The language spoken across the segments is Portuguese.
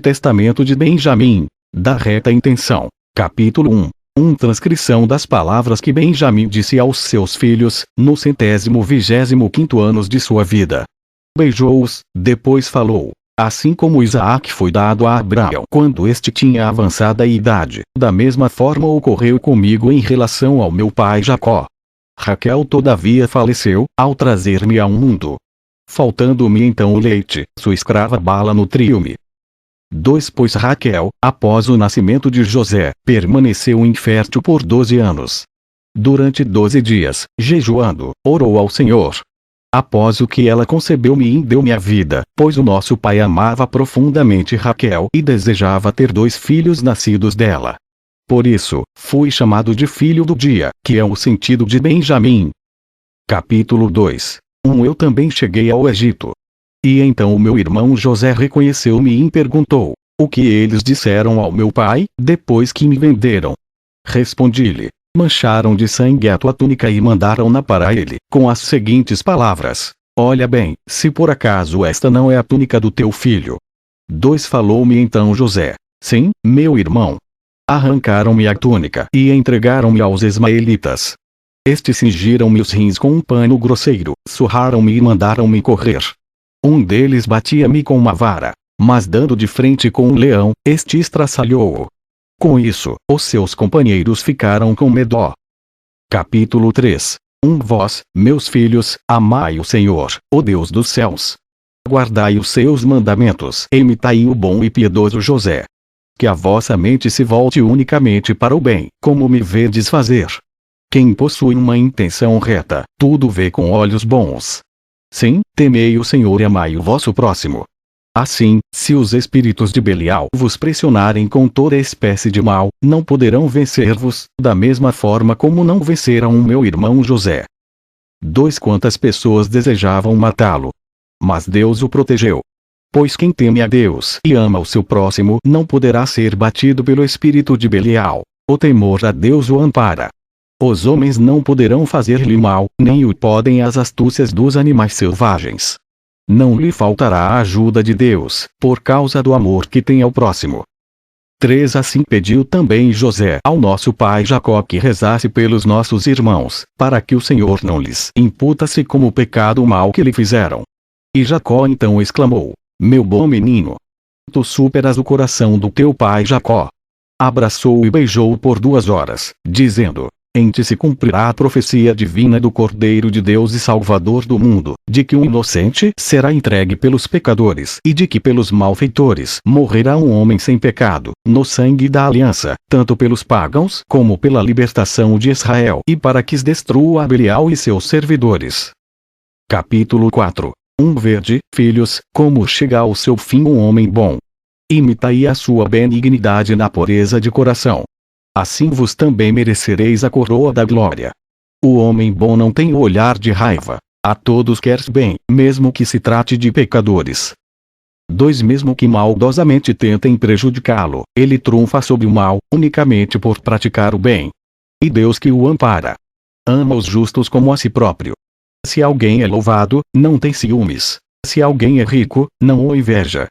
testamento de Benjamim, da reta intenção. Capítulo 1. Transcrição das palavras que Benjamim disse aos seus filhos, no 125º ano de sua vida. Beijou-os, depois falou. Assim como Isaque foi dado a Abraão quando este tinha avançada idade, da mesma forma ocorreu comigo em relação ao meu pai Jacó. Raquel todavia faleceu, ao trazer-me ao mundo. Faltando-me então o leite, sua escrava Bala nutriu-me. 2. Pois Raquel, após o nascimento de José, permaneceu infértil por 12 anos. Durante 12 dias, jejuando, orou ao Senhor. Após o que ela concebeu-me e deu-me a vida, pois o nosso pai amava profundamente Raquel e desejava ter 2 filhos nascidos dela. Por isso, fui chamado de filho do dia, que é o sentido de Benjamim. Capítulo 2. Eu também cheguei ao Egito. E então o meu irmão José reconheceu-me e perguntou: o que eles disseram ao meu pai, depois que me venderam? Respondi-lhe: mancharam de sangue a tua túnica e mandaram-na para ele, com as seguintes palavras: olha bem, se por acaso esta não é a túnica do teu filho. 2. Falou-me então José: sim, meu irmão. Arrancaram-me a túnica e entregaram-me aos ismaelitas. Estes cingiram-me os rins com um pano grosseiro, surraram-me e mandaram-me correr. Um deles batia-me com uma vara, mas dando de frente com um leão, este estraçalhou-o. Com isso, os seus companheiros ficaram com medo. Capítulo 3. Vós, meus filhos, amai o Senhor, o Deus dos céus. Guardai os seus mandamentos e imitai o bom e piedoso José. Que a vossa mente se volte unicamente para o bem, como me vedes fazer. Quem possui uma intenção reta, tudo vê com olhos bons. Sim, temei o Senhor e amai o vosso próximo. Assim, se os espíritos de Belial vos pressionarem com toda espécie de mal, não poderão vencer-vos, da mesma forma como não venceram o meu irmão José. 2. Quantas pessoas desejavam matá-lo? Mas Deus o protegeu. Pois quem teme a Deus e ama o seu próximo não poderá ser batido pelo espírito de Belial. O temor a Deus o ampara. Os homens não poderão fazer-lhe mal, nem o podem as astúcias dos animais selvagens. Não lhe faltará a ajuda de Deus, por causa do amor que tem ao próximo. 3. Assim pediu também José ao nosso pai Jacó que rezasse pelos nossos irmãos, para que o Senhor não lhes imputasse como pecado o mal que lhe fizeram. E Jacó então exclamou: meu bom menino, tu superas o coração do teu pai Jacó. Abraçou-o e beijou-o por 2 horas, dizendo: em ti se cumprirá a profecia divina do Cordeiro de Deus e Salvador do mundo, de que um inocente será entregue pelos pecadores e de que pelos malfeitores morrerá um homem sem pecado, no sangue da aliança, tanto pelos pagãos como pela libertação de Israel e para que destrua a Belial e seus servidores. Capítulo 4. Vede, filhos, como chega ao seu fim um homem bom. Imitai a sua benignidade na pureza de coração. Assim vos também merecereis a coroa da glória. O homem bom não tem o olhar de raiva. A todos quer bem, mesmo que se trate de pecadores. 2. Mesmo que maldosamente tentem prejudicá-lo, ele trunfa sobre o mal, unicamente por praticar o bem. E Deus que o ampara. Ama os justos como a si próprio. Se alguém é louvado, não tem ciúmes. Se alguém é rico, não o inveja.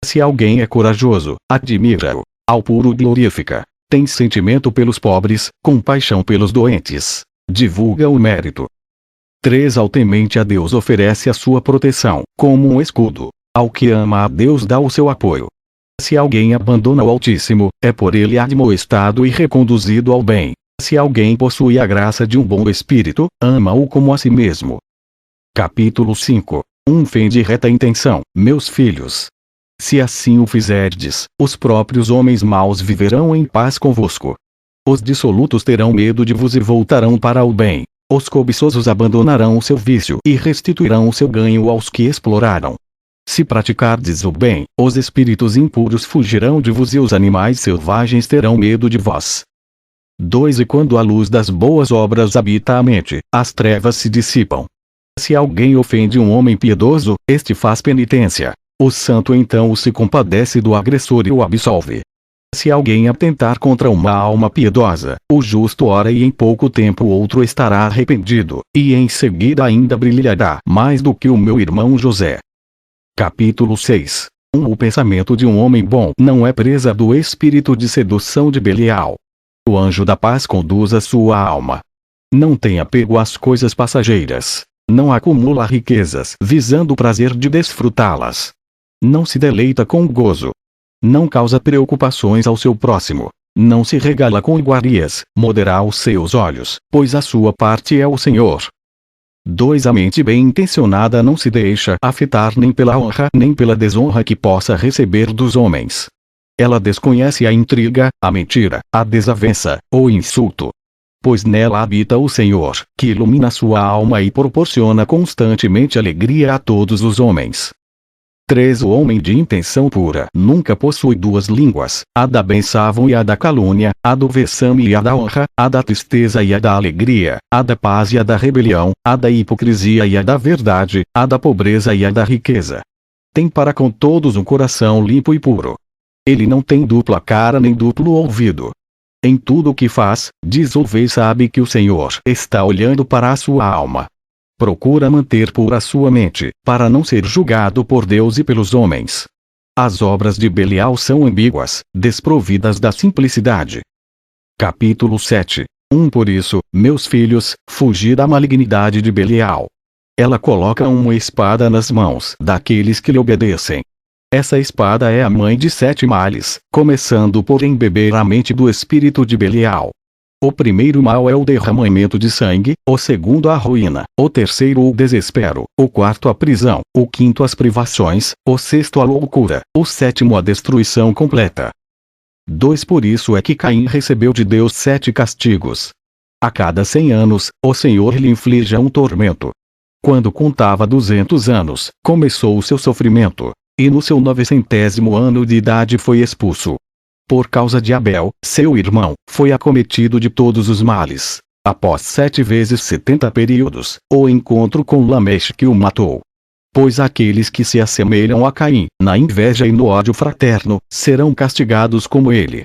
Se alguém é corajoso, admira-o. Ao puro glorifica. Tem sentimento pelos pobres, compaixão pelos doentes. Divulga o mérito. 3. Ao temente a Deus oferece a sua proteção, como um escudo. Ao que ama a Deus dá o seu apoio. Se alguém abandona o Altíssimo, é por ele admoestado e reconduzido ao bem. Se alguém possui a graça de um bom espírito, ama-o como a si mesmo. Capítulo 5. Fé de reta intenção, meus filhos. Se assim o fizerdes, os próprios homens maus viverão em paz convosco. Os dissolutos terão medo de vos e voltarão para o bem. Os cobiçosos abandonarão o seu vício e restituirão o seu ganho aos que exploraram. Se praticardes o bem, os espíritos impuros fugirão de vos e os animais selvagens terão medo de vós. 2. E quando a luz das boas obras habita a mente, as trevas se dissipam. Se alguém ofende um homem piedoso, este faz penitência. O santo então se compadece do agressor e o absolve. Se alguém atentar contra uma alma piedosa, o justo ora e em pouco tempo outro estará arrependido, e em seguida ainda brilhará mais do que o meu irmão José. Capítulo 6. O pensamento de um homem bom não é presa do espírito de sedução de Belial. O anjo da paz conduz a sua alma. Não tem apego às coisas passageiras. Não acumula riquezas visando o prazer de desfrutá-las. Não se deleita com gozo. Não causa preocupações ao seu próximo. Não se regala com iguarias, moderar os seus olhos, pois a sua parte é o Senhor. 2. A mente bem intencionada não se deixa afetar nem pela honra nem pela desonra que possa receber dos homens. Ela desconhece a intriga, a mentira, a desavença, ou insulto. Pois nela habita o Senhor, que ilumina sua alma e proporciona constantemente alegria a todos os homens. 3. O homem de intenção pura nunca possui duas línguas, a da bênção e a da calúnia, a do vexame e a da honra, a da tristeza e a da alegria, a da paz e a da rebelião, a da hipocrisia e a da verdade, a da pobreza e a da riqueza. Tem para com todos um coração limpo e puro. Ele não tem dupla cara nem duplo ouvido. Em tudo o que faz, diz ou vê sabe que o Senhor está olhando para a sua alma. Procura manter pura sua mente, para não ser julgado por Deus e pelos homens. As obras de Belial são ambíguas, desprovidas da simplicidade. Capítulo 7. Por isso, meus filhos, fugi da malignidade de Belial. Ela coloca uma espada nas mãos daqueles que lhe obedecem. Essa espada é a mãe de 7 males, começando por embeber a mente do espírito de Belial. O primeiro mal é o derramamento de sangue, o segundo a ruína, o terceiro o desespero, o quarto a prisão, o quinto as privações, o sexto a loucura, o sétimo a destruição completa. 2. Por isso é que Caim recebeu de Deus 7 castigos. A cada 100 anos, o Senhor lhe inflige um tormento. Quando contava 200 anos, começou o seu sofrimento, e no seu 900º ano de idade foi expulso. Por causa de Abel, seu irmão, foi acometido de todos os males. Após 7 vezes 70 períodos, o encontro com Lameche que o matou. Pois aqueles que se assemelham a Caim, na inveja e no ódio fraterno, serão castigados como ele.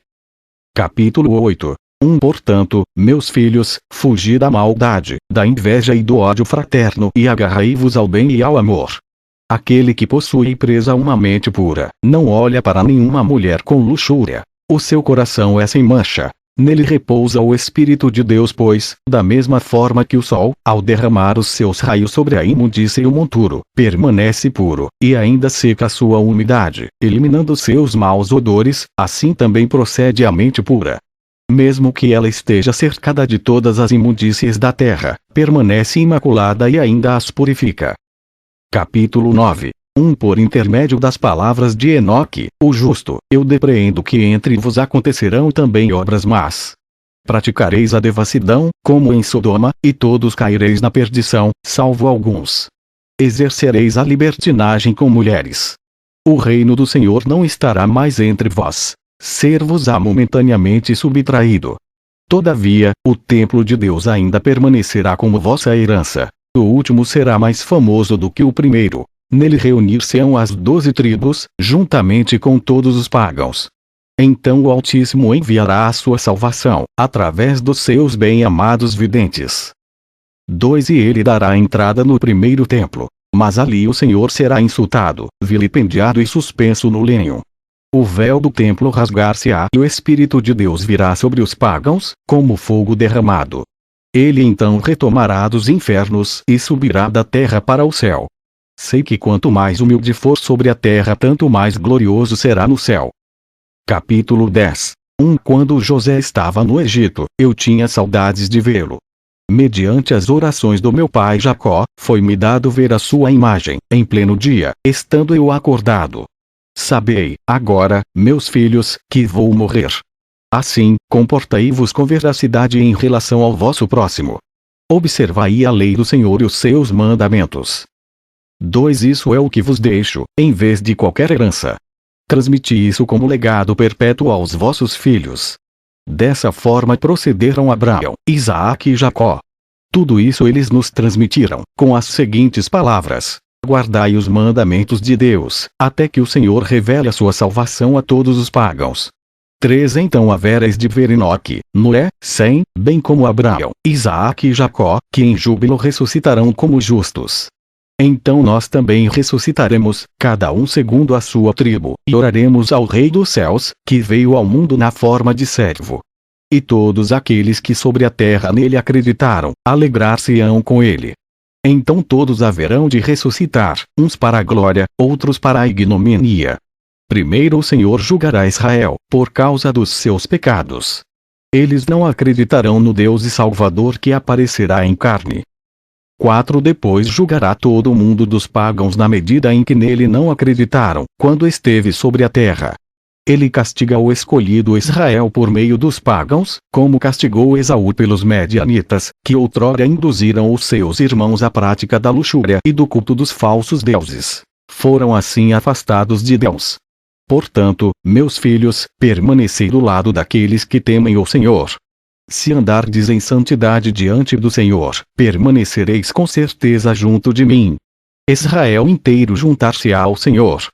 Capítulo 8. Portanto, meus filhos, fugi da maldade, da inveja e do ódio fraterno e agarrai-vos ao bem e ao amor. Aquele que possui presa uma mente pura, não olha para nenhuma mulher com luxúria. O seu coração é sem mancha. Nele repousa o Espírito de Deus, pois, da mesma forma que o sol, ao derramar os seus raios sobre a imundícia e o monturo, permanece puro, e ainda seca a sua umidade, eliminando seus maus odores, assim também procede a mente pura. Mesmo que ela esteja cercada de todas as imundícies da terra, permanece imaculada e ainda as purifica. Capítulo 9. Por intermédio das palavras de Enoque, o justo, eu depreendo que entre vos acontecerão também obras más. Praticareis a devassidão, como em Sodoma, e todos caireis na perdição, salvo alguns. Exercereis a libertinagem com mulheres. O reino do Senhor não estará mais entre vós. Ser-vos-á momentaneamente subtraído. Todavia, o templo de Deus ainda permanecerá como vossa herança. O último será mais famoso do que o primeiro. Nele reunir-se-ão as 12 tribos, juntamente com todos os pagãos. Então o Altíssimo enviará a sua salvação, através dos seus bem-amados videntes. 2. E ele dará entrada no primeiro templo. Mas ali o Senhor será insultado, vilipendiado e suspenso no lenho. O véu do templo rasgar-se-á e o Espírito de Deus virá sobre os pagãos, como fogo derramado. Ele então retomará dos infernos e subirá da terra para o céu. Sei que quanto mais humilde for sobre a terra, tanto mais glorioso será no céu. Capítulo 10. Quando José estava no Egito, eu tinha saudades de vê-lo. Mediante as orações do meu pai Jacó, foi-me dado ver a sua imagem, em pleno dia, estando eu acordado. Sabei, agora, meus filhos, que vou morrer. Assim, comportai-vos com veracidade em relação ao vosso próximo. Observai a lei do Senhor e os seus mandamentos. 2. Isso é o que vos deixo, em vez de qualquer herança. Transmiti isso como legado perpétuo aos vossos filhos. Dessa forma procederam Abraão, Isaque e Jacó. Tudo isso eles nos transmitiram, com as seguintes palavras: guardai os mandamentos de Deus, até que o Senhor revele a sua salvação a todos os pagãos. 3. Então havereis de ver Enoque, Noé, Sem, bem como Abraão, Isaque e Jacó, que em júbilo ressuscitarão como justos. Então nós também ressuscitaremos, cada um segundo a sua tribo, e oraremos ao Rei dos céus, que veio ao mundo na forma de servo. E todos aqueles que sobre a terra nele acreditaram, alegrar-se-ão com ele. Então todos haverão de ressuscitar, uns para a glória, outros para a ignomínia. Primeiro o Senhor julgará Israel, por causa dos seus pecados. Eles não acreditarão no Deus e Salvador que aparecerá em carne. 4 Depois julgará todo o mundo dos pagãos na medida em que nele não acreditaram, quando esteve sobre a terra. Ele castiga o escolhido Israel por meio dos pagãos, como castigou Esaú pelos medianitas, que outrora induziram os seus irmãos à prática da luxúria e do culto dos falsos deuses. Foram assim afastados de Deus. Portanto, meus filhos, permanecei do lado daqueles que temem o Senhor. Se andardes em santidade diante do Senhor, permanecereis com certeza junto de mim. Israel inteiro juntar-se-á ao Senhor.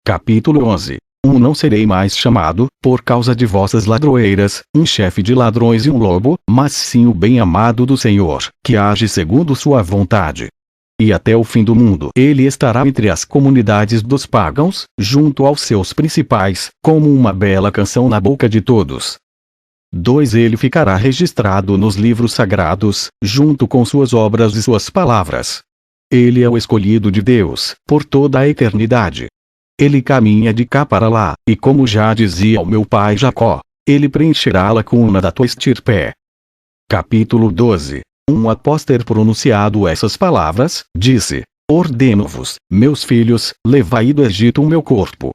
Capítulo 11. Não serei mais chamado, por causa de vossas ladroeiras, um chefe de ladrões e um lobo, mas sim o bem-amado do Senhor, que age segundo sua vontade. E até o fim do mundo ele estará entre as comunidades dos pagãos, junto aos seus principais, como uma bela canção na boca de todos. 2 Ele ficará registrado nos livros sagrados, junto com suas obras e suas palavras. Ele é o escolhido de Deus, por toda a eternidade. Ele caminha de cá para lá, e como já dizia o meu pai Jacó, ele preencherá a lacuna da tua estirpe. Capítulo 12. Após ter pronunciado essas palavras, disse: Ordeno-vos, meus filhos, levai do Egito o meu corpo.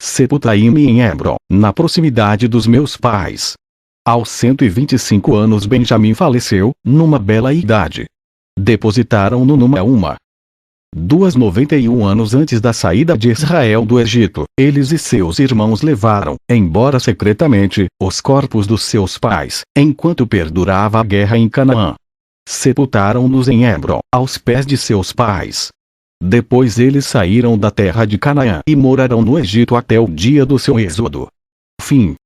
Sepultai-me em Hebron, na proximidade dos meus pais. Aos 125 anos Benjamim faleceu, numa bela idade. Depositaram-no numa 91 anos antes da saída de Israel do Egito, eles e seus irmãos levaram, embora secretamente, os corpos dos seus pais, enquanto perdurava a guerra em Canaã. Sepultaram-nos em Hebron, aos pés de seus pais. Depois eles saíram da terra de Canaã e moraram no Egito até o dia do seu êxodo. Fim.